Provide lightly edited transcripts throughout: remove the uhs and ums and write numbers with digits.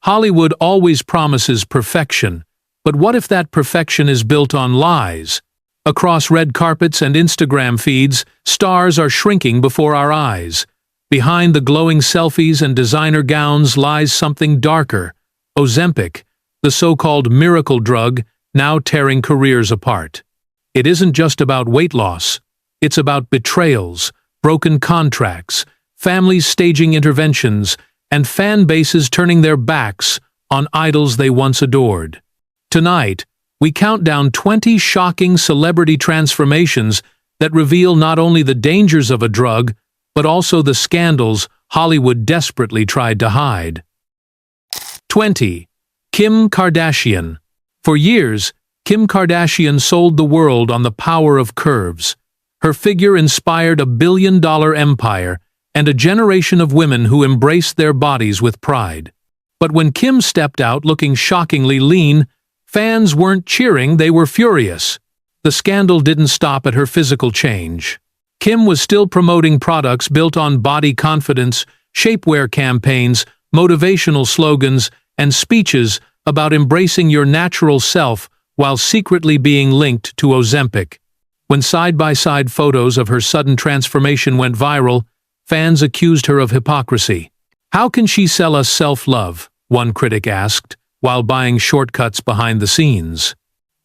Hollywood always promises perfection, but what if that perfection is built on lies? Across red carpets and Instagram feeds, stars are shrinking before our eyes. Behind the glowing selfies and designer gowns lies something darker: Ozempic, the so-called miracle drug now tearing careers apart. It isn't just about weight loss. It's about betrayals, broken contracts, families staging interventions, and fan bases turning their backs on idols they once adored. Tonight, we count down 20 shocking celebrity transformations that reveal not only the dangers of a drug, but also the scandals Hollywood desperately tried to hide. 20. Kim Kardashian. For years, Kim Kardashian sold the world on the power of curves. Her figure inspired a billion-dollar empire and a generation of women who embraced their bodies with pride. But when Kim stepped out looking shockingly lean, fans weren't cheering, they were furious. The scandal didn't stop at her physical change. Kim was still promoting products built on body confidence, shapewear campaigns, motivational slogans, and speeches about embracing your natural self while secretly being linked to Ozempic. When side-by-side photos of her sudden transformation went viral, fans accused her of hypocrisy. How can she sell us self-love? One critic asked, while buying shortcuts behind the scenes.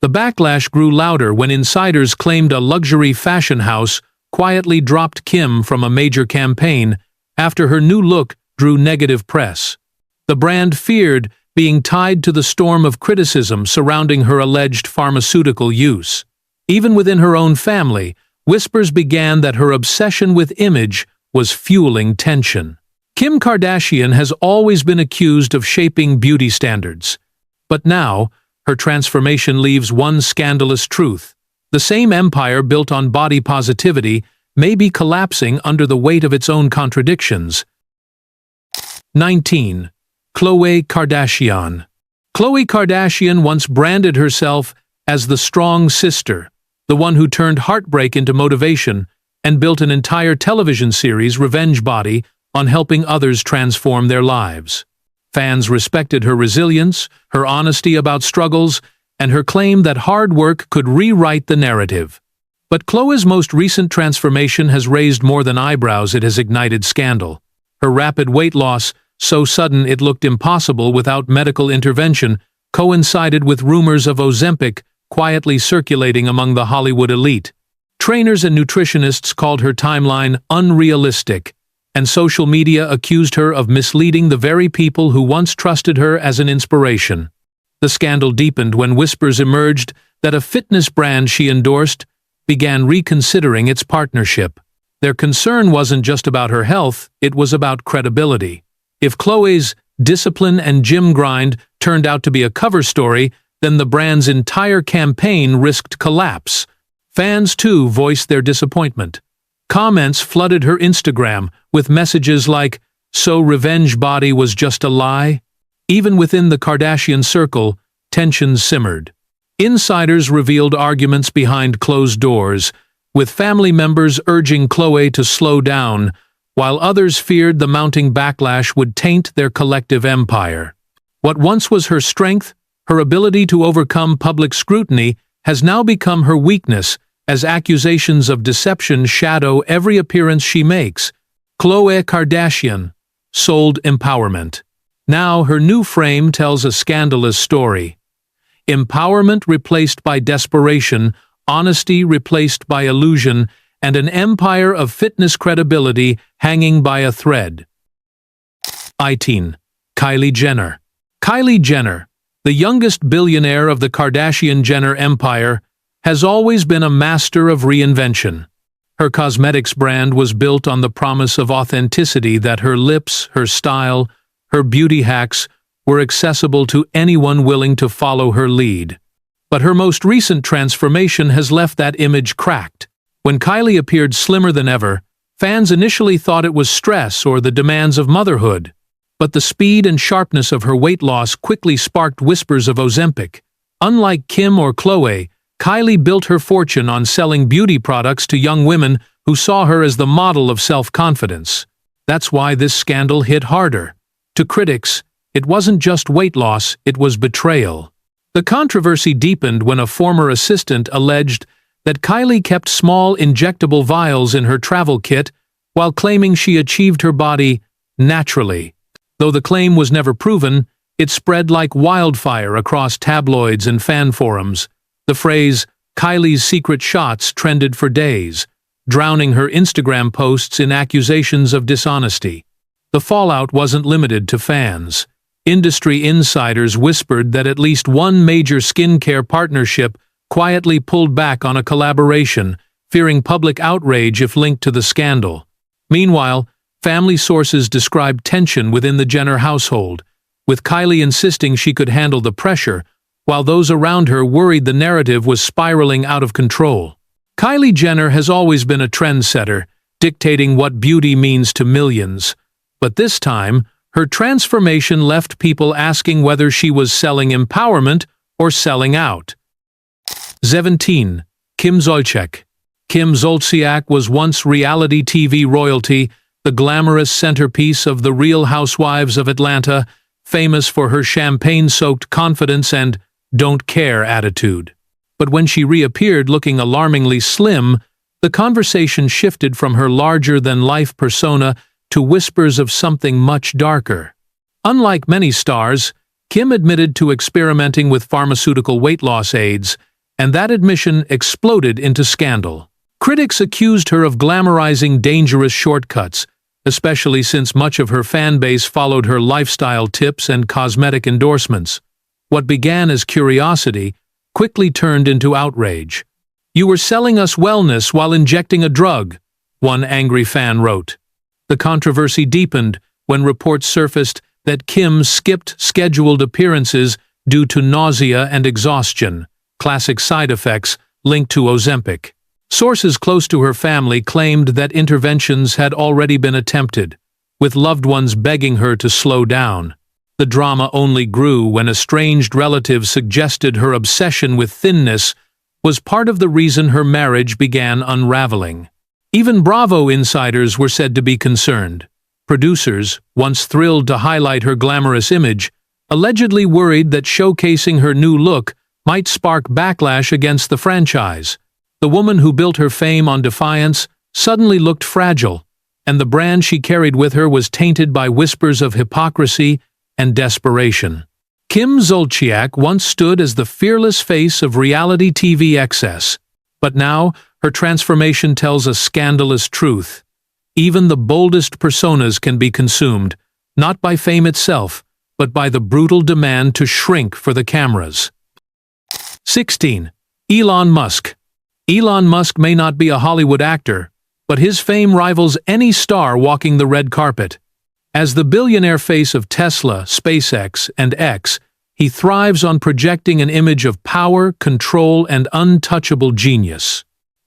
The backlash grew louder when insiders claimed a luxury fashion house quietly dropped Kim from a major campaign after her new look drew negative press. The brand feared being tied to the storm of criticism surrounding her alleged pharmaceutical use. Even within her own family, whispers began that her obsession with image was fueling tension. Kim Kardashian has always been accused of shaping beauty standards. But now, her transformation leaves one scandalous truth. The same empire built on body positivity may be collapsing under the weight of its own contradictions. 19. Khloe Kardashian. Khloe Kardashian once branded herself as the strong sister, the one who turned heartbreak into motivation and built an entire television series, Revenge Body, on helping others transform their lives. Fans respected her resilience, her honesty about struggles, and her claim that hard work could rewrite the narrative. But Khloe's most recent transformation has raised more than eyebrows, it has ignited scandal. Her rapid weight loss, so sudden it looked impossible without medical intervention, coincided with rumors of Ozempic quietly circulating among the Hollywood elite. Trainers and nutritionists called her timeline unrealistic, and social media accused her of misleading the very people who once trusted her as an inspiration. The scandal deepened when whispers emerged that a fitness brand she endorsed began reconsidering its partnership. Their concern wasn't just about her health, it was about credibility. If Khloe's discipline and gym grind turned out to be a cover story, then the brand's entire campaign risked collapse. Fans, too, voiced their disappointment. Comments flooded her Instagram with messages like, "So Revenge Body was just a lie?" Even within the Kardashian circle, tensions simmered. Insiders revealed arguments behind closed doors, with family members urging Khloe to slow down, while others feared the mounting backlash would taint their collective empire. What once was her strength, her ability to overcome public scrutiny, has now become her weakness, as accusations of deception shadow every appearance she makes. Khloe Kardashian sold empowerment. Now her new frame tells a scandalous story. Empowerment replaced by desperation, honesty replaced by illusion, and an empire of fitness credibility hanging by a thread. 18. Kylie Jenner. Kylie Jenner, the youngest billionaire of the Kardashian-Jenner empire, has always been a master of reinvention. Her cosmetics brand was built on the promise of authenticity, that her lips, her style, her beauty hacks were accessible to anyone willing to follow her lead. But her most recent transformation has left that image cracked. When Kylie appeared slimmer than ever, fans initially thought it was stress or the demands of motherhood. But the speed and sharpness of her weight loss quickly sparked whispers of Ozempic. Unlike Kim or Khloe, Kylie built her fortune on selling beauty products to young women who saw her as the model of self-confidence. That's why this scandal hit harder. To critics, It wasn't just weight loss, it was betrayal. The controversy deepened when a former assistant alleged that Kylie kept small injectable vials in her travel kit while claiming she achieved her body naturally. Though the claim was never proven, it spread like wildfire across tabloids and fan forums. The phrase, "Kylie's secret shots," trended for days, drowning her Instagram posts in accusations of dishonesty. The fallout wasn't limited to fans. Industry insiders whispered that at least one major skincare partnership quietly pulled back on a collaboration, fearing public outrage if linked to the scandal. Meanwhile, family sources described tension within the Jenner household, with Kylie insisting she could handle the pressure, while those around her worried the narrative was spiraling out of control. Kylie Jenner has always been a trendsetter, dictating what beauty means to millions. But this time, her transformation left people asking whether she was selling empowerment or selling out. 17. Kim Zolciak. Kim Zolciak was once reality TV royalty, the glamorous centerpiece of The Real Housewives of Atlanta, famous for her champagne-soaked confidence and don't care attitude. But when she reappeared looking alarmingly slim, the conversation shifted from her larger-than-life persona to whispers of something much darker. Unlike many stars, Kim admitted to experimenting with pharmaceutical weight loss aids, and that admission exploded into scandal. Critics accused her of glamorizing dangerous shortcuts, especially since much of her fan base followed her lifestyle tips and cosmetic endorsements. What began as curiosity quickly turned into outrage. "You were selling us wellness while injecting a drug," one angry fan wrote. The controversy deepened when reports surfaced that Kim skipped scheduled appearances due to nausea and exhaustion, classic side effects linked to Ozempic. Sources close to her family claimed that interventions had already been attempted, with loved ones begging her to slow down. The drama only grew when estranged relatives suggested her obsession with thinness was part of the reason her marriage began unraveling. Even Bravo insiders were said to be concerned. Producers, once thrilled to highlight her glamorous image, allegedly worried that showcasing her new look might spark backlash against the franchise. The woman who built her fame on defiance suddenly looked fragile, and the brand she carried with her was tainted by whispers of hypocrisy and desperation. Kim Zolciak once stood as the fearless face of reality TV excess, but now her transformation tells a scandalous truth. Even the boldest personas can be consumed, not by fame itself, but by the brutal demand to shrink for the cameras. 16. Elon Musk. Elon Musk may not be a Hollywood actor, but his fame rivals any star walking the red carpet. As the billionaire face of Tesla, SpaceX, and X, he thrives on projecting an image of power, control, and untouchable genius.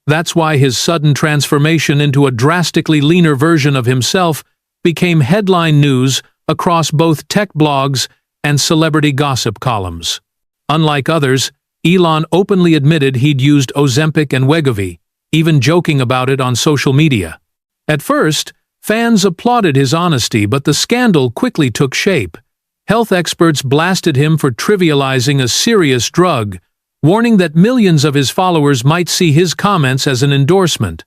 That's why his sudden transformation into a drastically leaner version of himself became headline news across both tech blogs and celebrity gossip columns. Unlike others, Elon openly admitted he'd used Ozempic and Wegovy, even joking about it on social media. At first, fans applauded his honesty, but the scandal quickly took shape. Health experts blasted him for trivializing a serious drug, warning that millions of his followers might see his comments as an endorsement.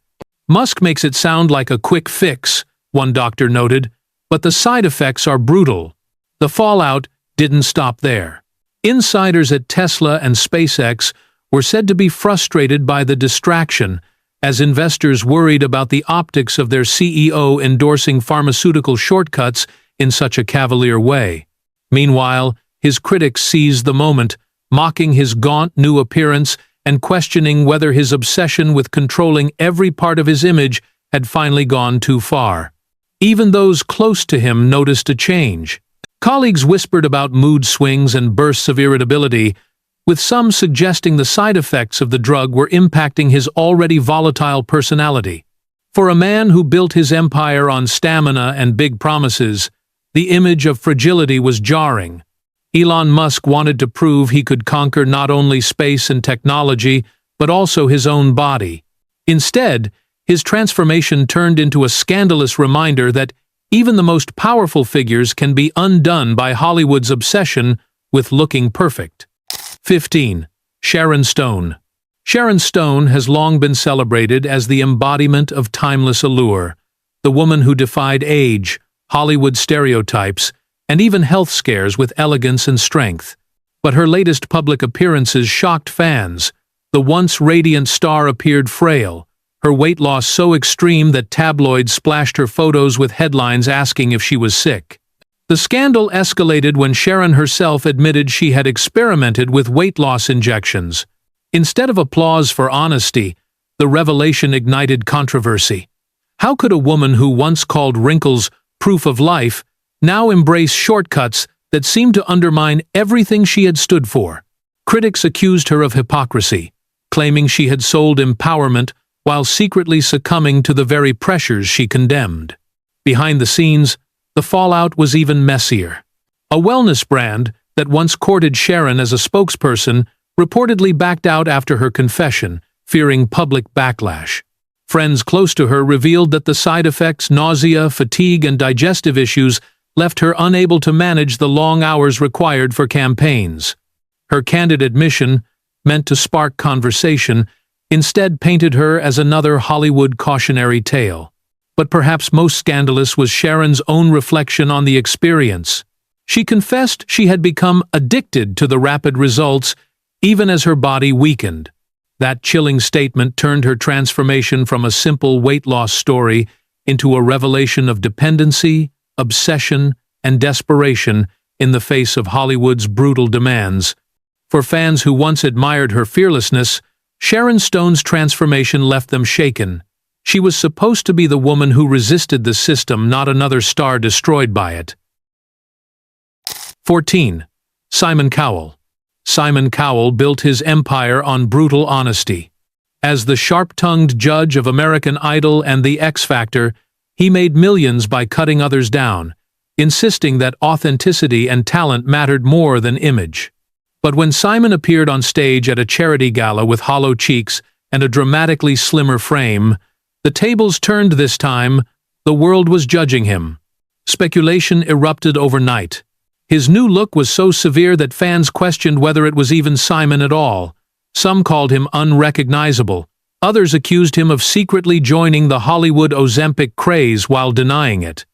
Musk makes it sound like a quick fix, one doctor noted, but the side effects are brutal. The fallout didn't stop there. Insiders at Tesla and SpaceX were said to be frustrated by the distraction, as investors worried about the optics of their CEO endorsing pharmaceutical shortcuts in such a cavalier way. Meanwhile, his critics seized the moment, mocking his gaunt new appearance and questioning whether his obsession with controlling every part of his image had finally gone too far. Even those close to him noticed a change. Colleagues whispered about mood swings and bursts of irritability, with some suggesting the side effects of the drug were impacting his already volatile personality. For a man who built his empire on stamina and big promises, the image of fragility was jarring. Elon Musk wanted to prove he could conquer not only space and technology, but also his own body. Instead, his transformation turned into a scandalous reminder that Even the most powerful figures can be undone by Hollywood's obsession with looking perfect. 15. Sharon Stone. Sharon Stone has long been celebrated as the embodiment of timeless allure, the woman who defied age, Hollywood stereotypes, and even health scares with elegance and strength. But her latest public appearances shocked fans. The once radiant star appeared frail, her weight loss so extreme that tabloids splashed her photos with headlines asking if she was sick. The scandal escalated when Sharon herself admitted she had experimented with weight loss injections. Instead of applause for honesty, the revelation ignited controversy. How could a woman who once called wrinkles proof of life now embrace shortcuts that seemed to undermine everything she had stood for? Critics accused her of hypocrisy, claiming she had sold empowerment while secretly succumbing to the very pressures she condemned. Behind the scenes, the fallout was even messier. A wellness brand that once courted Sharon as a spokesperson reportedly backed out after her confession, fearing public backlash. Friends close to her revealed that the side effects, nausea, fatigue, and digestive issues left her unable to manage the long hours required for campaigns. Her candid admission, meant to spark conversation, instead painted her as another Hollywood cautionary tale. But perhaps most scandalous was Sharon's own reflection on the experience. She confessed she had become addicted to the rapid results, even as her body weakened. That chilling statement turned her transformation from a simple weight loss story into a revelation of dependency, obsession, and desperation in the face of Hollywood's brutal demands. For fans who once admired her fearlessness, Sharon Stone's transformation left them shaken. She was supposed to be the woman who resisted the system, not another star destroyed by it. 14. Simon Cowell. Simon Cowell built his empire on brutal honesty. As the sharp-tongued judge of American Idol and The X Factor, he made millions by cutting others down, insisting that authenticity and talent mattered more than image. But when Simon appeared on stage at a charity gala with hollow cheeks and a dramatically slimmer frame, the tables turned this time. The world was judging him. Speculation erupted overnight. His new look was so severe that fans questioned whether it was even Simon at all. Some called him unrecognizable. Others accused him of secretly joining the Hollywood Ozempic craze while denying it.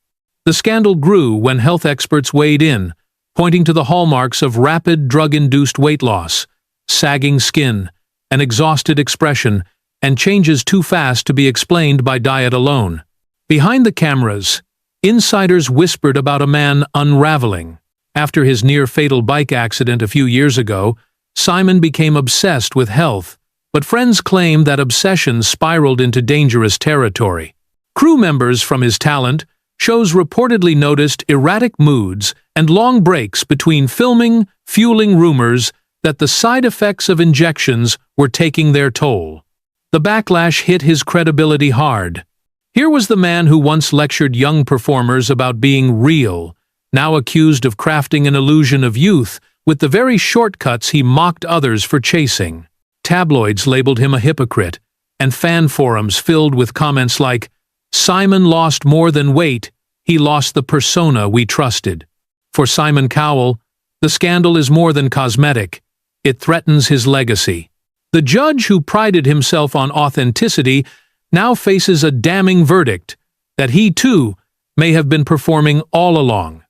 The scandal grew when health experts weighed in, pointing to the hallmarks of rapid drug-induced weight loss, sagging skin, an exhausted expression, and changes too fast to be explained by diet alone. Behind the cameras, insiders whispered about a man unraveling. After his near-fatal bike accident a few years ago, Simon became obsessed with health, but friends claim that obsession spiraled into dangerous territory. Crew members from his talent shows reportedly noticed erratic moods and long breaks between filming, fueling rumors that the side effects of injections were taking their toll. The backlash hit his credibility hard. Here was the man who once lectured young performers about being real, now accused of crafting an illusion of youth with the very shortcuts he mocked others for chasing. Tabloids labeled him a hypocrite, and fan forums filled with comments like, "Simon lost more than weight, he lost the persona we trusted." For Simon Cowell, the scandal is more than cosmetic. It threatens his legacy. The judge who prided himself on authenticity now faces a damning verdict that he, too, may have been performing all along.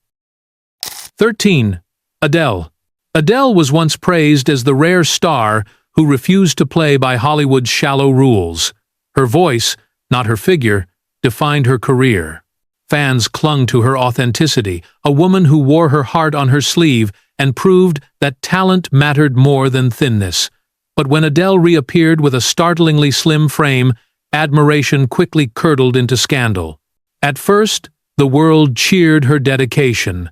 13. Adele. Adele was once praised as the rare star who refused to play by Hollywood's shallow rules. Her voice, not her figure, defined her career. Fans clung to her authenticity, a woman who wore her heart on her sleeve and proved that talent mattered more than thinness. But when Adele reappeared with a startlingly slim frame, admiration quickly curdled into scandal. At first, the world cheered her dedication.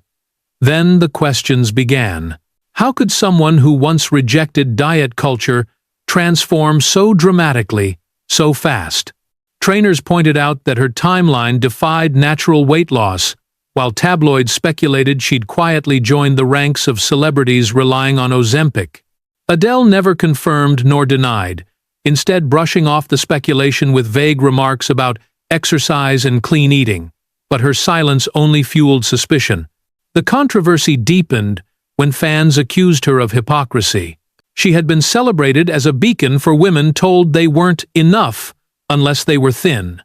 Then the questions began. How could someone who once rejected diet culture transform so dramatically, so fast? Trainers pointed out that her timeline defied natural weight loss, while tabloids speculated she'd quietly joined the ranks of celebrities relying on Ozempic. Adele never confirmed nor denied, instead brushing off the speculation with vague remarks about exercise and clean eating. but her silence only fueled suspicion. The controversy deepened when fans accused her of hypocrisy. She had been celebrated as a beacon for women told they weren't enough unless they were thin.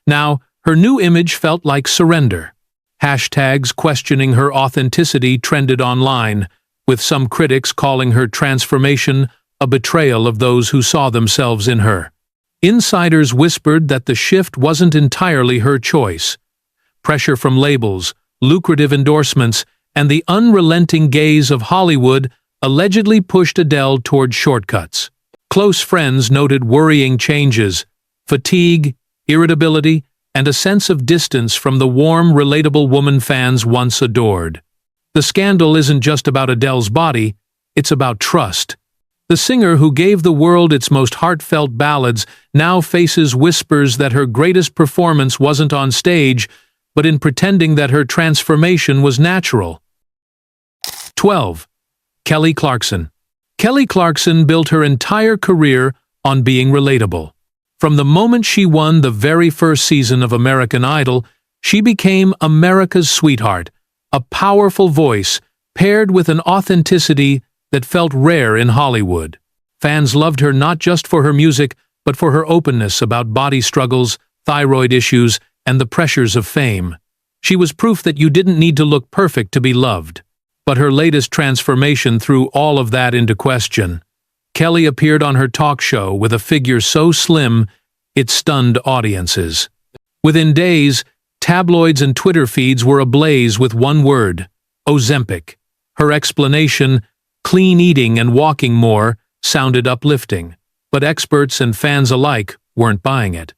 Now, her new image felt like surrender. Hashtags questioning her authenticity trended online, with some critics calling her transformation a betrayal of those who saw themselves in her. Insiders whispered that the shift wasn't entirely her choice. Pressure from labels, lucrative endorsements, and the unrelenting gaze of Hollywood allegedly pushed Adele toward shortcuts. Close friends noted worrying changes, fatigue, irritability, and a sense of distance from the warm, relatable woman fans once adored. The scandal isn't just about Adele's body, it's about trust. The singer who gave the world its most heartfelt ballads now faces whispers that her greatest performance wasn't on stage, but in pretending that her transformation was natural. 12. Kelly Clarkson. Kelly Clarkson built her entire career on being relatable. From the moment she won the very first season of American Idol, she became America's sweetheart, a powerful voice paired with an authenticity that felt rare in Hollywood. Fans loved her not just for her music, but for her openness about body struggles, thyroid issues, and the pressures of fame. She was proof that you didn't need to look perfect to be loved. But her latest transformation threw all of that into question. Kelly appeared on her talk show with a figure so slim, it stunned audiences. Within days, tabloids and Twitter feeds were ablaze with one word: Ozempic. Her explanation, clean eating and walking more, sounded uplifting, but experts and fans alike weren't buying it.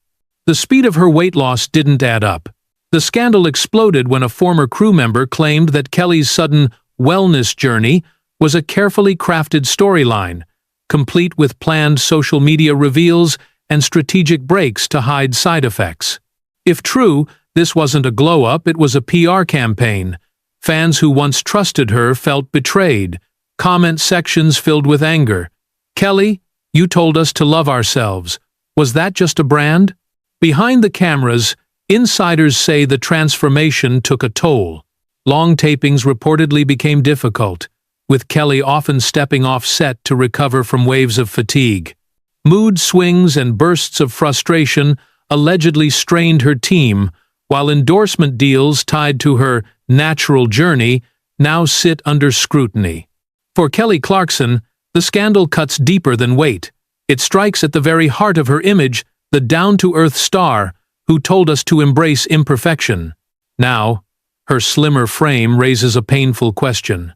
The speed of her weight loss didn't add up. The scandal exploded when a former crew member claimed that Kelly's sudden wellness journey was a carefully crafted storyline, complete with planned social media reveals and strategic breaks to hide side effects. If true, this wasn't a glow-up, it was a PR campaign. Fans who once trusted her felt betrayed, comment sections filled with anger. Kelly, you told us to love ourselves. Was that just a brand? Behind the cameras, insiders say the transformation took a toll. Long tapings reportedly became difficult, with Kelly often stepping off set to recover from waves of fatigue. Mood swings and bursts of frustration allegedly strained her team, while endorsement deals tied to her natural journey now sit under scrutiny. For Kelly Clarkson, the scandal cuts deeper than weight. It strikes at the very heart of her image, the down-to-earth star who told us to embrace imperfection. Now, her slimmer frame raises a painful question.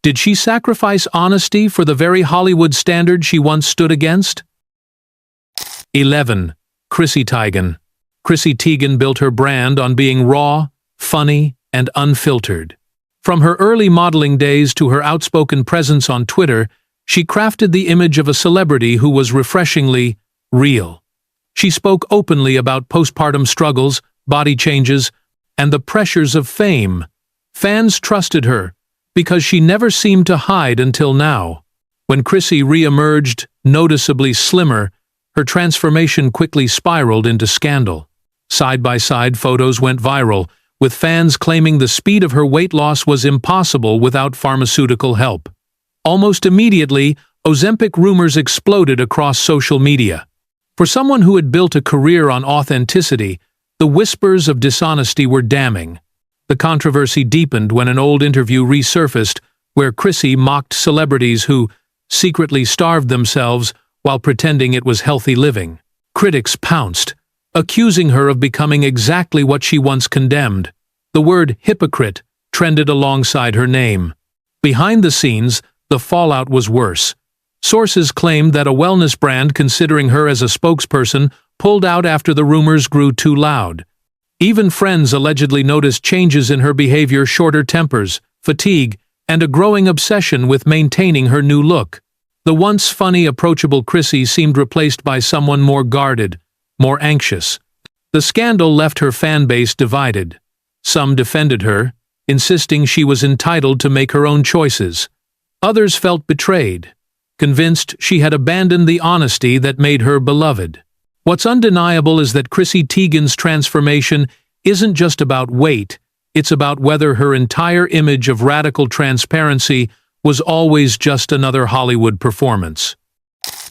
Did she sacrifice honesty for the very Hollywood standard she once stood against? 11. Chrissy Teigen. Chrissy Teigen built her brand on being raw, funny, and unfiltered. From her early modeling days to her outspoken presence on Twitter, she crafted the image of a celebrity who was refreshingly real. She spoke openly about postpartum struggles, body changes, and the pressures of fame. Fans trusted her because she never seemed to hide until now. When Chrissy re-emerged, noticeably slimmer, her transformation quickly spiraled into scandal. Side-by-side photos went viral, with fans claiming the speed of her weight loss was impossible without pharmaceutical help. Almost immediately, Ozempic rumors exploded across social media. For someone who had built a career on authenticity, the whispers of dishonesty were damning. The controversy deepened when an old interview resurfaced where Chrissy mocked celebrities who secretly starved themselves while pretending it was healthy living. Critics pounced, accusing her of becoming exactly what she once condemned. The word hypocrite trended alongside her name. Behind the scenes, the fallout was worse. Sources claimed that a wellness brand considering her as a spokesperson pulled out after the rumors grew too loud. Even friends allegedly noticed changes in her behavior: shorter tempers, fatigue, and a growing obsession with maintaining her new look. The once funny, approachable Chrissy seemed replaced by someone more guarded, more anxious. The scandal left her fan base divided. Some defended her, insisting she was entitled to make her own choices. Others felt betrayed, convinced she had abandoned the honesty that made her beloved. What's undeniable is that Chrissy Teigen's transformation isn't just about weight, it's about whether her entire image of radical transparency was always just another Hollywood performance.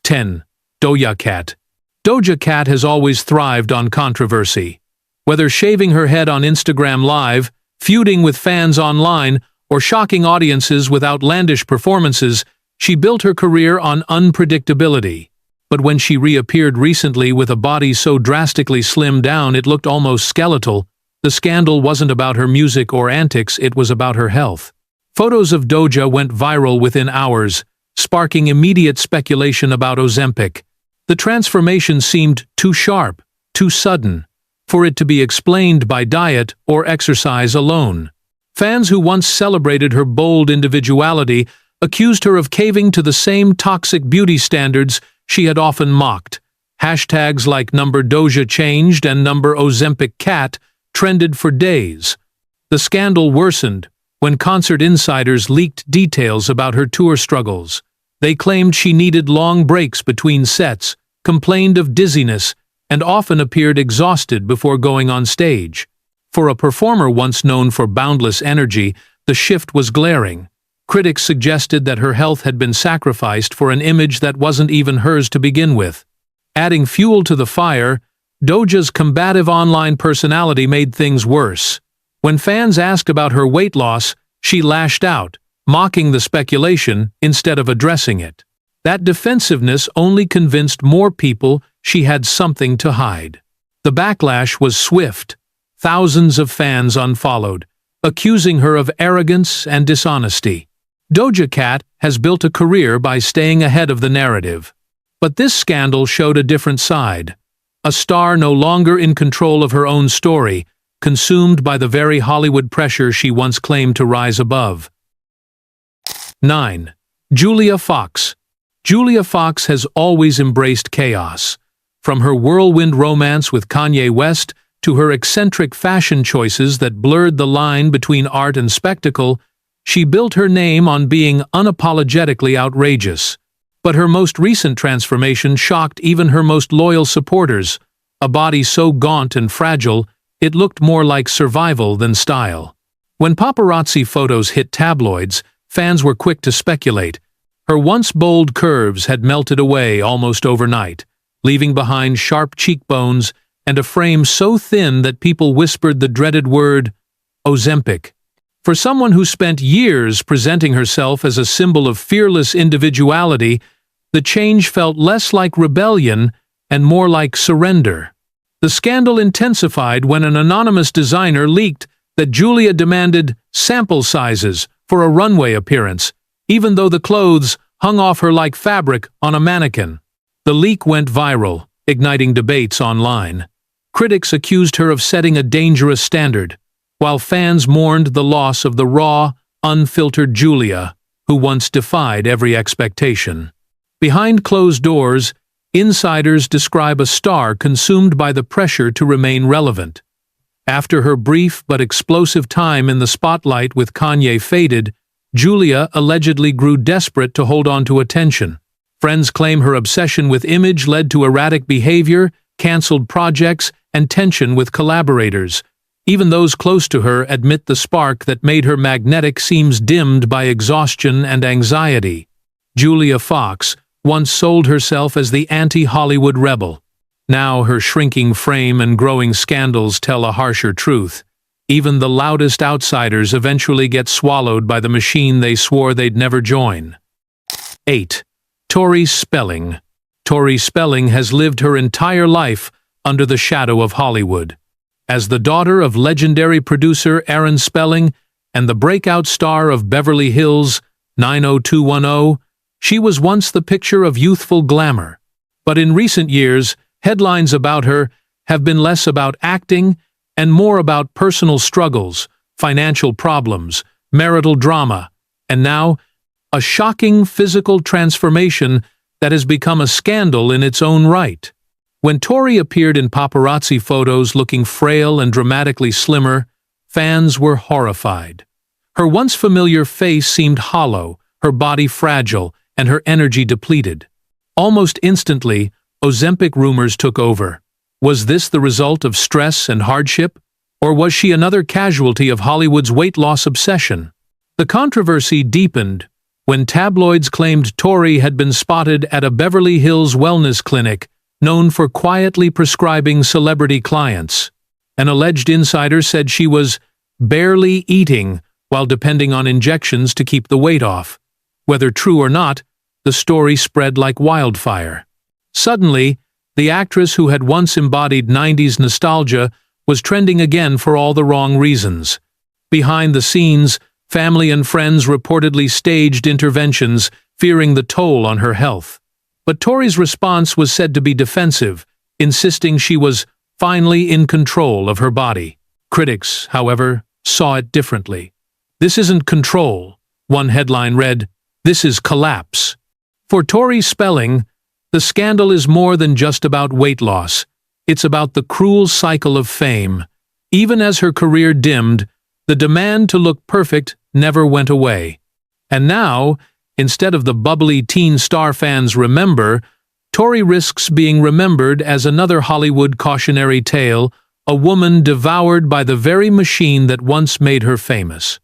10. Doja Cat. Doja Cat has always thrived on controversy. Whether shaving her head on Instagram Live, feuding with fans online, or shocking audiences with outlandish performances, she built her career on unpredictability. But when she reappeared recently with a body so drastically slimmed down it looked almost skeletal, the scandal wasn't about her music or antics, it was about her health. Photos of Doja went viral within hours, sparking immediate speculation about Ozempic. The transformation seemed too sharp, too sudden, for it to be explained by diet or exercise alone. Fans who once celebrated her bold individuality accused her of caving to the same toxic beauty standards she had often mocked. Hashtags like #Doja changed and #Ozempic cat trended for days. The scandal worsened when concert insiders leaked details about her tour struggles. They claimed she needed long breaks between sets, complained of dizziness, and often appeared exhausted before going on stage. For a performer once known for boundless energy, the shift was glaring. Critics suggested that her health had been sacrificed for an image that wasn't even hers to begin with. Adding fuel to the fire, Doja's combative online personality made things worse. When fans asked about her weight loss, she lashed out, mocking the speculation instead of addressing it. That defensiveness only convinced more people she had something to hide. The backlash was swift. Thousands of fans unfollowed, accusing her of arrogance and dishonesty. Doja Cat has built a career by staying ahead of the narrative. But this scandal showed a different side. A star no longer in control of her own story, consumed by the very Hollywood pressure she once claimed to rise above. 9. Julia Fox. Julia Fox has always embraced chaos. From her whirlwind romance with Kanye West to her eccentric fashion choices that blurred the line between art and spectacle, she built her name on being unapologetically outrageous. But her most recent transformation shocked even her most loyal supporters. A body so gaunt and fragile, it looked more like survival than style. When paparazzi photos hit tabloids, fans were quick to speculate. Her once bold curves had melted away almost overnight, leaving behind sharp cheekbones and a frame so thin that people whispered the dreaded word, Ozempic. For someone who spent years presenting herself as a symbol of fearless individuality, the change felt less like rebellion and more like surrender. The scandal intensified when an anonymous designer leaked that Julia demanded sample sizes for a runway appearance, even though the clothes hung off her like fabric on a mannequin. The leak went viral, igniting debates online. Critics accused her of setting a dangerous standard, while fans mourned the loss of the raw, unfiltered Julia, who once defied every expectation. Behind closed doors, insiders describe a star consumed by the pressure to remain relevant. After her brief but explosive time in the spotlight with Kanye faded, Julia allegedly grew desperate to hold on to attention. Friends claim her obsession with image led to erratic behavior, canceled projects, and tension with collaborators. Even those close to her admit the spark that made her magnetic seems dimmed by exhaustion and anxiety. Julia Fox once sold herself as the anti-Hollywood rebel. Now her shrinking frame and growing scandals tell a harsher truth. Even the loudest outsiders eventually get swallowed by the machine they swore they'd never join. 8. Tori Spelling. Tori Spelling has lived her entire life under the shadow of Hollywood. As the daughter of legendary producer Aaron Spelling and the breakout star of Beverly Hills 90210, she was once the picture of youthful glamour. But in recent years, headlines about her have been less about acting and more about personal struggles, financial problems, marital drama, and now, a shocking physical transformation that has become a scandal in its own right. When Tori appeared in paparazzi photos looking frail and dramatically slimmer, fans were horrified. Her once familiar face seemed hollow, her body fragile, and her energy depleted. Almost instantly, Ozempic rumors took over. Was this the result of stress and hardship? Or was she another casualty of Hollywood's weight loss obsession? The controversy deepened when tabloids claimed Tori had been spotted at a Beverly Hills wellness clinic known for quietly prescribing celebrity clients. An alleged insider said she was barely eating while depending on injections to keep the weight off. Whether true or not, the story spread like wildfire. Suddenly, the actress who had once embodied 90s nostalgia was trending again for all the wrong reasons. Behind the scenes, family and friends reportedly staged interventions, fearing the toll on her health. But Tori's response was said to be defensive, insisting she was finally in control of her body. Critics, however, saw it differently. "This isn't control," one headline read, "this is collapse." For Tori Spelling, the scandal is more than just about weight loss. It's about the cruel cycle of fame. Even as her career dimmed, the demand to look perfect never went away. And now, instead of the bubbly teen star fans remember, Tori risks being remembered as another Hollywood cautionary tale, a woman devoured by the very machine that once made her famous.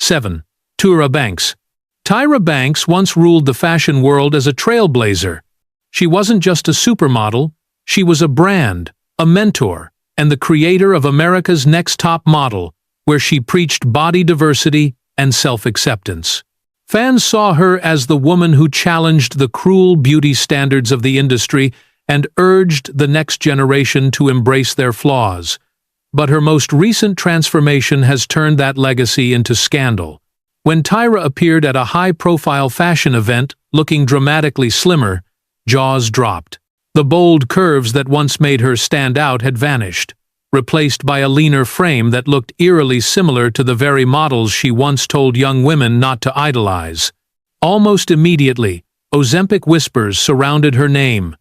7. Tyra Banks. Tyra Banks once ruled the fashion world as a trailblazer. She wasn't just a supermodel, she was a brand, a mentor, and the creator of America's Next Top Model, where she preached body diversity and self-acceptance. Fans saw her as the woman who challenged the cruel beauty standards of the industry and urged the next generation to embrace their flaws. But her most recent transformation has turned that legacy into scandal. When Tyra appeared at a high-profile fashion event, looking dramatically slimmer, jaws dropped. The bold curves that once made her stand out had vanished, replaced by a leaner frame that looked eerily similar to the very models she once told young women not to idolize. Almost immediately, Ozempic whispers surrounded her name.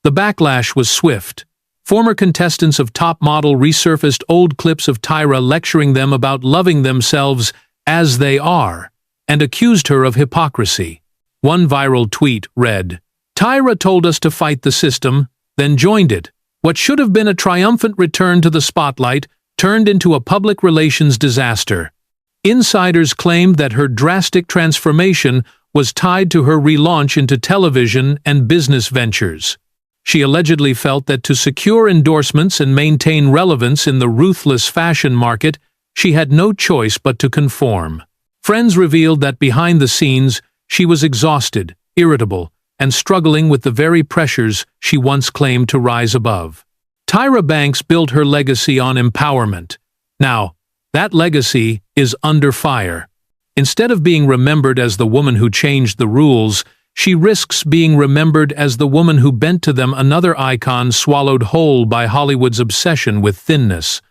The backlash was swift. Former contestants of Top Model resurfaced old clips of Tyra lecturing them about loving themselves as they are, and accused her of hypocrisy. One viral tweet read, "Tyra told us to fight the system, then joined it. What should have been a triumphant return to the spotlight turned into a public relations disaster." Insiders claimed that her drastic transformation was tied to her relaunch into television and business ventures. She allegedly felt that to secure endorsements and maintain relevance in the ruthless fashion market, she had no choice but to conform. Friends revealed that behind the scenes, she was exhausted, irritable, and struggling with the very pressures she once claimed to rise above. Tyra Banks built her legacy on empowerment. Now, that legacy is under fire. Instead of being remembered as the woman who changed the rules, she risks being remembered as the woman who bent to them, another icon swallowed whole by Hollywood's obsession with thinness.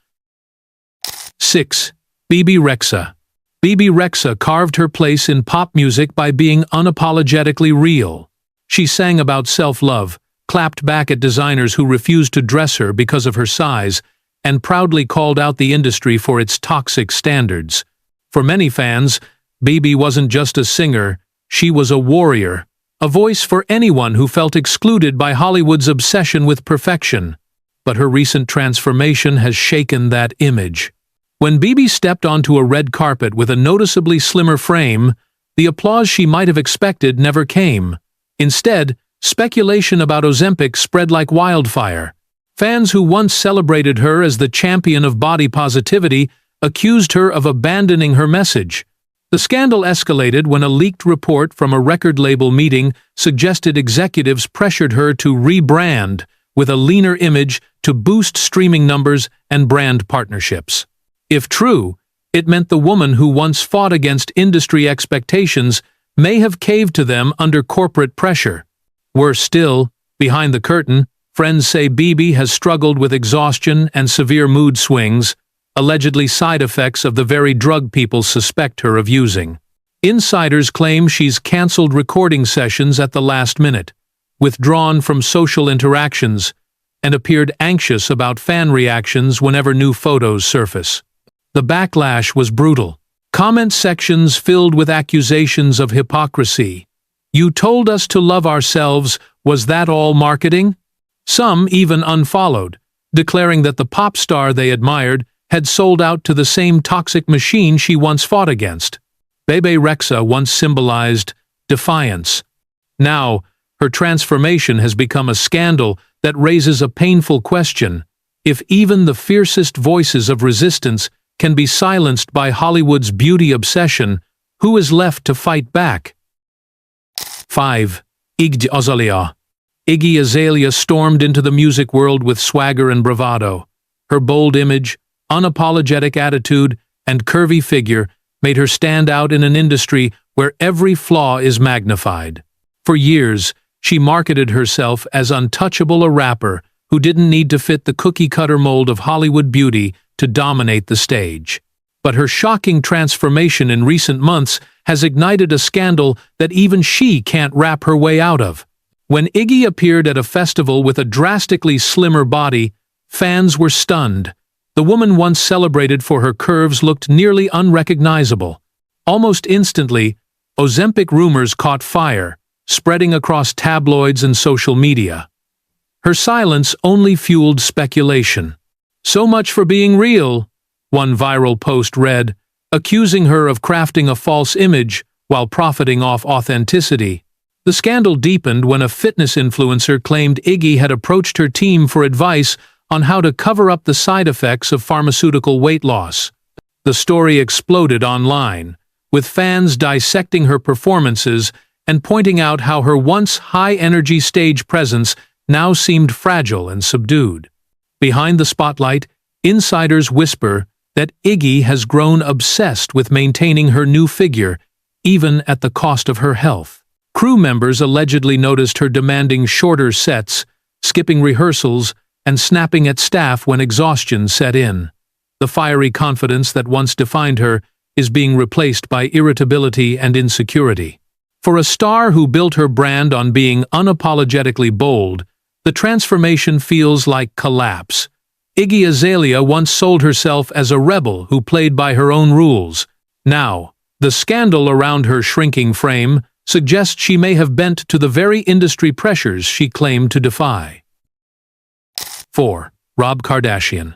6. Bebe Rexha. Bebe Rexha carved her place in pop music by being unapologetically real. She sang about self-love, clapped back at designers who refused to dress her because of her size, and proudly called out the industry for its toxic standards. For many fans, Bebe wasn't just a singer, she was a warrior, a voice for anyone who felt excluded by Hollywood's obsession with perfection. But her recent transformation has shaken that image. When Bebe stepped onto a red carpet with a noticeably slimmer frame, the applause she might have expected never came. Instead, speculation about Ozempic spread like wildfire. Fans who once celebrated her as the champion of body positivity accused her of abandoning her message. The scandal escalated when a leaked report from a record label meeting suggested executives pressured her to rebrand with a leaner image to boost streaming numbers and brand partnerships. If true, it meant the woman who once fought against industry expectations may have caved to them under corporate pressure. Worse still, behind the curtain, friends say Bebe has struggled with exhaustion and severe mood swings, allegedly side effects of the very drug people suspect her of using. Insiders claim she's canceled recording sessions at the last minute, withdrawn from social interactions, and appeared anxious about fan reactions whenever new photos surface. The backlash was brutal. Comment sections filled with accusations of hypocrisy. "You told us to love ourselves, was that all marketing?" Some even unfollowed, declaring that the pop star they admired had sold out to the same toxic machine she once fought against. Bebe Rexha once symbolized defiance. Now, her transformation has become a scandal that raises a painful question: if even the fiercest voices of resistance can be silenced by Hollywood's beauty obsession, who is left to fight back? 5. Iggy Azalea. Iggy Azalea stormed into the music world with swagger and bravado. Her bold image, unapologetic attitude, and curvy figure made her stand out in an industry where every flaw is magnified. For years, she marketed herself as untouchable, a rapper who didn't need to fit the cookie-cutter mold of Hollywood beauty to dominate the stage. But her shocking transformation in recent months has ignited a scandal that even she can't rap her way out of. When Iggy appeared at a festival with a drastically slimmer body, fans were stunned. The woman once celebrated for her curves looked nearly unrecognizable. Almost instantly, Ozempic rumors caught fire, spreading across tabloids and social media. Her silence only fueled speculation. "So much for being real," one viral post read, accusing her of crafting a false image while profiting off authenticity. The scandal deepened when a fitness influencer claimed Iggy had approached her team for advice on how to cover up the side effects of pharmaceutical weight loss. The story exploded online, with fans dissecting her performances and pointing out how her once high-energy stage presence now seemed fragile and subdued. Behind the spotlight, insiders whisper that Iggy has grown obsessed with maintaining her new figure, even at the cost of her health. Crew members allegedly noticed her demanding shorter sets, skipping rehearsals, and snapping at staff when exhaustion set in. The fiery confidence that once defined her is being replaced by irritability and insecurity. For a star who built her brand on being unapologetically bold, the transformation feels like collapse. Iggy Azalea once sold herself as a rebel who played by her own rules. Now, the scandal around her shrinking frame suggests she may have bent to the very industry pressures she claimed to defy. 4. Rob Kardashian.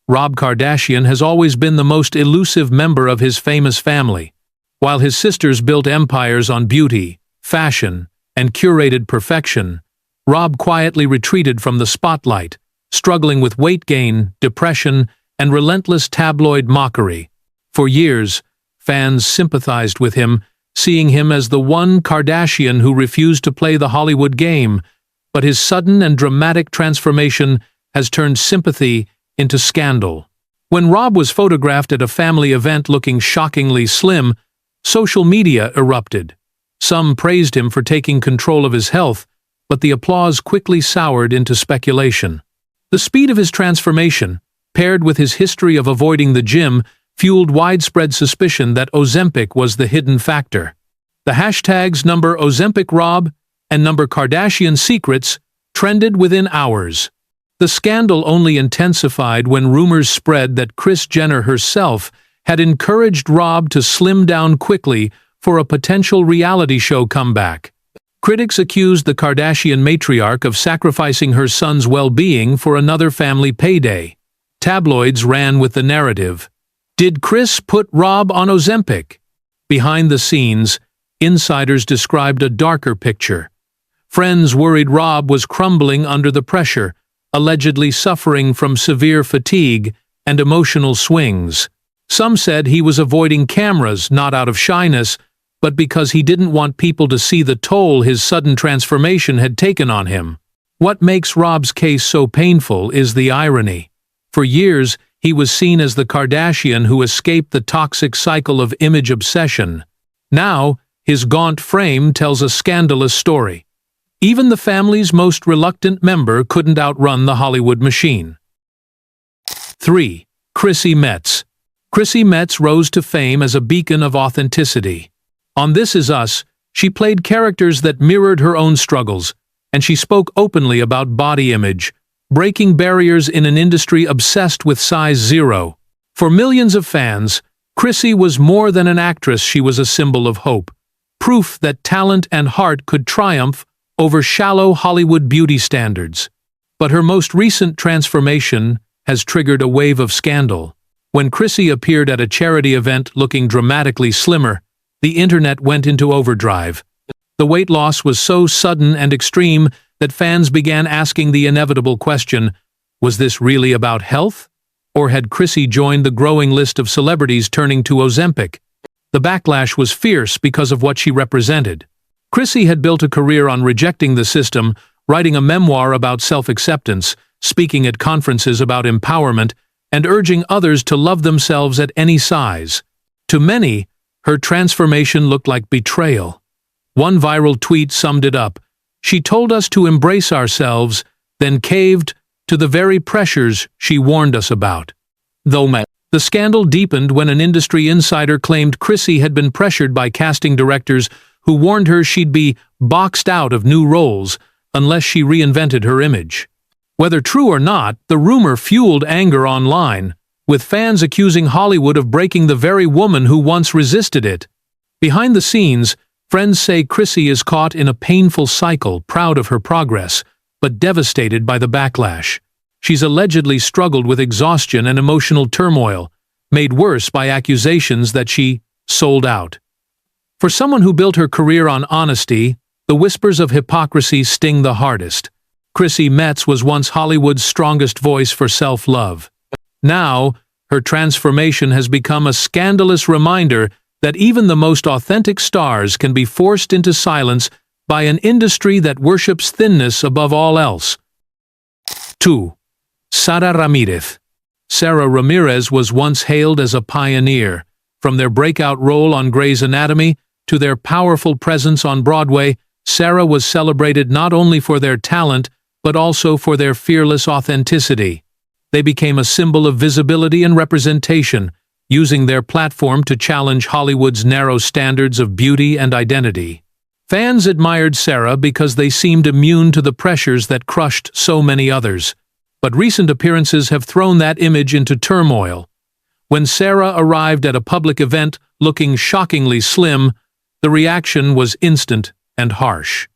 Rob Kardashian has always been the most elusive member of his famous family. While his sisters built empires on beauty, fashion, and curated perfection, Rob quietly retreated from the spotlight, struggling with weight gain, depression, and relentless tabloid mockery. For years, fans sympathized with him, seeing him as the one Kardashian who refused to play the Hollywood game, but his sudden and dramatic transformation has turned sympathy into scandal. When Rob was photographed at a family event looking shockingly slim, social media erupted. Some praised him for taking control of his health, but the applause quickly soured into speculation. The speed of his transformation, paired with his history of avoiding the gym, fueled widespread suspicion that Ozempic was the hidden factor. The hashtags #OzempicRob and #KardashianSecrets trended within hours. The scandal only intensified when rumors spread that Kris Jenner herself had encouraged Rob to slim down quickly for a potential reality show comeback. Critics accused the Kardashian matriarch of sacrificing her son's well-being for another family payday. Tabloids ran with the narrative. Did Kris put Rob on Ozempic? Behind the scenes, insiders described a darker picture. Friends worried Rob was crumbling under the pressure, allegedly suffering from severe fatigue and emotional swings. Some said he was avoiding cameras not out of shyness, but because he didn't want people to see the toll his sudden transformation had taken on him. What makes Rob's case so painful is the irony. For years, he was seen as the Kardashian who escaped the toxic cycle of image obsession. Now, his gaunt frame tells a scandalous story. Even the family's most reluctant member couldn't outrun the Hollywood machine. 3. Chrissy Metz. Chrissy Metz rose to fame as a beacon of authenticity. On This Is Us, she played characters that mirrored her own struggles, and she spoke openly about body image, breaking barriers in an industry obsessed with size zero. For millions of fans, Chrissy was more than an actress, she was a symbol of hope, proof that talent and heart could triumph over shallow Hollywood beauty standards. But her most recent transformation has triggered a wave of scandal. When Chrissy appeared at a charity event looking dramatically slimmer, the internet went into overdrive. The weight loss was so sudden and extreme that fans began asking the inevitable question, was this really about health? Or had Chrissy joined the growing list of celebrities turning to Ozempic? The backlash was fierce because of what she represented. Chrissy had built a career on rejecting the system, writing a memoir about self-acceptance, speaking at conferences about empowerment, and urging others to love themselves at any size. To many, her transformation looked like betrayal. One viral tweet summed it up. She told us to embrace ourselves, then caved to the very pressures she warned us about. The scandal deepened when an industry insider claimed Chrissy had been pressured by casting directors who warned her she'd be boxed out of new roles unless she reinvented her image. Whether true or not, the rumor fueled anger online, with fans accusing Hollywood of breaking the very woman who once resisted it. Behind the scenes, friends say Chrissy is caught in a painful cycle, proud of her progress, but devastated by the backlash. She's allegedly struggled with exhaustion and emotional turmoil, made worse by accusations that she sold out. For someone who built her career on honesty, the whispers of hypocrisy sting the hardest. Chrissy Metz was once Hollywood's strongest voice for self-love. Now, her transformation has become a scandalous reminder that even the most authentic stars can be forced into silence by an industry that worships thinness above all else. 2. Sara Ramirez. Sara Ramirez was once hailed as a pioneer. From their breakout role on Grey's Anatomy to their powerful presence on Broadway, Sara was celebrated not only for their talent, but also for their fearless authenticity. They became a symbol of visibility and representation, using their platform to challenge Hollywood's narrow standards of beauty and identity. Fans admired Sara because they seemed immune to the pressures that crushed so many others. But recent appearances have thrown that image into turmoil. When Sara arrived at a public event looking shockingly slim, the reaction was instant and harsh.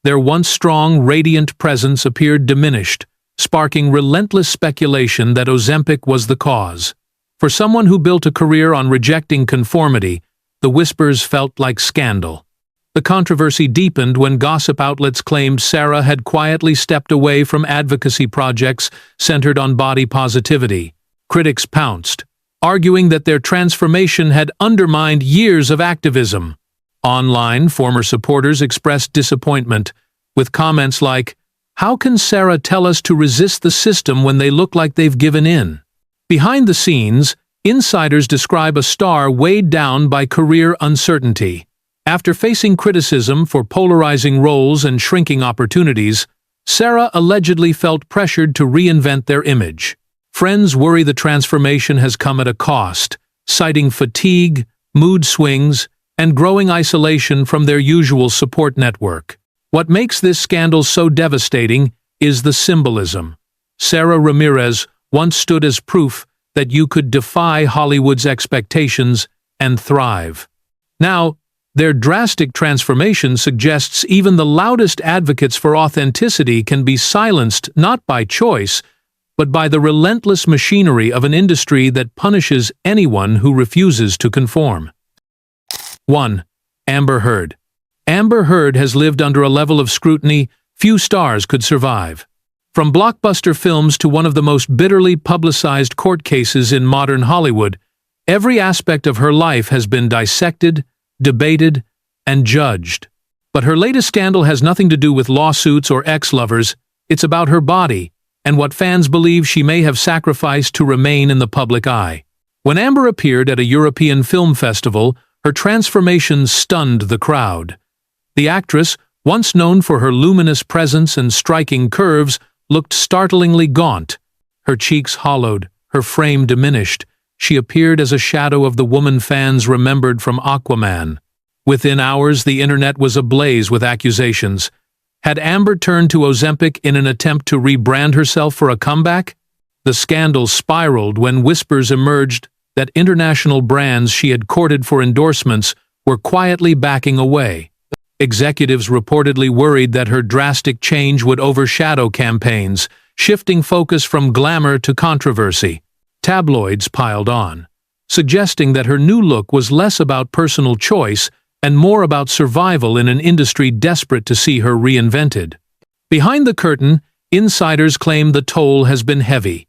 Their once strong, radiant presence appeared diminished, sparking relentless speculation that Ozempic was the cause. For someone who built a career on rejecting conformity, the whispers felt like scandal. The controversy deepened when gossip outlets claimed Sara had quietly stepped away from advocacy projects centered on body positivity. Critics pounced, arguing that their transformation had undermined years of activism. Online, former supporters expressed disappointment, with comments like, "How can Sara tell us to resist the system when they look like they've given in?" Behind the scenes, insiders describe a star weighed down by career uncertainty. After facing criticism for polarizing roles and shrinking opportunities, Sara allegedly felt pressured to reinvent their image. Friends worry the transformation has come at a cost, citing fatigue, mood swings, and growing isolation from their usual support network. What makes this scandal so devastating is the symbolism. Sara Ramirez once stood as proof that you could defy Hollywood's expectations and thrive. Now, their drastic transformation suggests even the loudest advocates for authenticity can be silenced not by choice, but by the relentless machinery of an industry that punishes anyone who refuses to conform. 1. Amber Heard. Amber Heard has lived under a level of scrutiny few stars could survive. From blockbuster films to one of the most bitterly publicized court cases in modern Hollywood, every aspect of her life has been dissected, debated, and judged. But her latest scandal has nothing to do with lawsuits or ex-lovers. It's about her body and what fans believe she may have sacrificed to remain in the public eye. When Amber appeared at a European film festival, her transformation stunned the crowd. The actress, once known for her luminous presence and striking curves, looked startlingly gaunt. Her cheeks hollowed, her frame diminished. She appeared as a shadow of the woman fans remembered from Aquaman. Within hours, the internet was ablaze with accusations. Had Amber turned to Ozempic in an attempt to rebrand herself for a comeback? The scandal spiraled when whispers emerged that international brands she had courted for endorsements were quietly backing away. Executives reportedly worried that her drastic change would overshadow campaigns, shifting focus from glamour to controversy. Tabloids piled on, suggesting that her new look was less about personal choice and more about survival in an industry desperate to see her reinvented. Behind the curtain, insiders claim the toll has been heavy.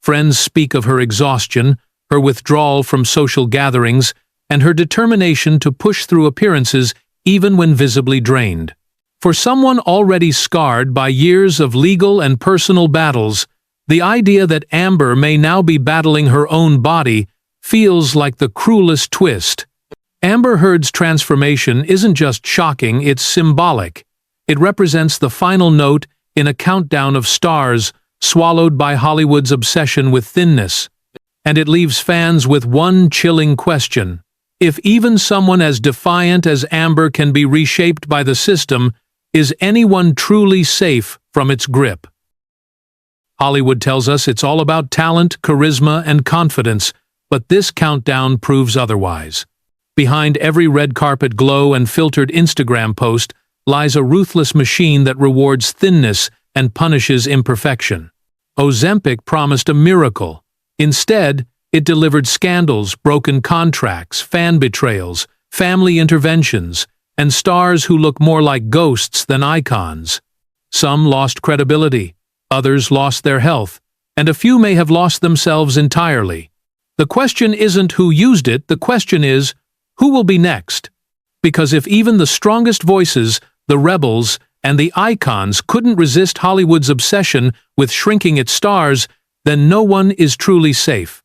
Friends speak of her exhaustion, her withdrawal from social gatherings, and her determination to push through appearances even when visibly drained. For someone already scarred by years of legal and personal battles, the idea that Amber may now be battling her own body feels like the cruelest twist. Amber Heard's transformation isn't just shocking, it's symbolic. It represents the final note in a countdown of stars swallowed by Hollywood's obsession with thinness. And it leaves fans with one chilling question. If even someone as defiant as Amber can be reshaped by the system, is anyone truly safe from its grip? Hollywood tells us it's all about talent, charisma, and confidence, but this countdown proves otherwise. Behind every red carpet glow and filtered Instagram post lies a ruthless machine that rewards thinness and punishes imperfection. Ozempic promised a miracle. Instead, it delivered scandals, broken contracts, fan betrayals, family interventions, and stars who look more like ghosts than icons. Some lost credibility, others lost their health, and a few may have lost themselves entirely. The question isn't who used it, the question is, who will be next? Because if even the strongest voices, the rebels, and the icons couldn't resist Hollywood's obsession with shrinking its stars, then no one is truly safe.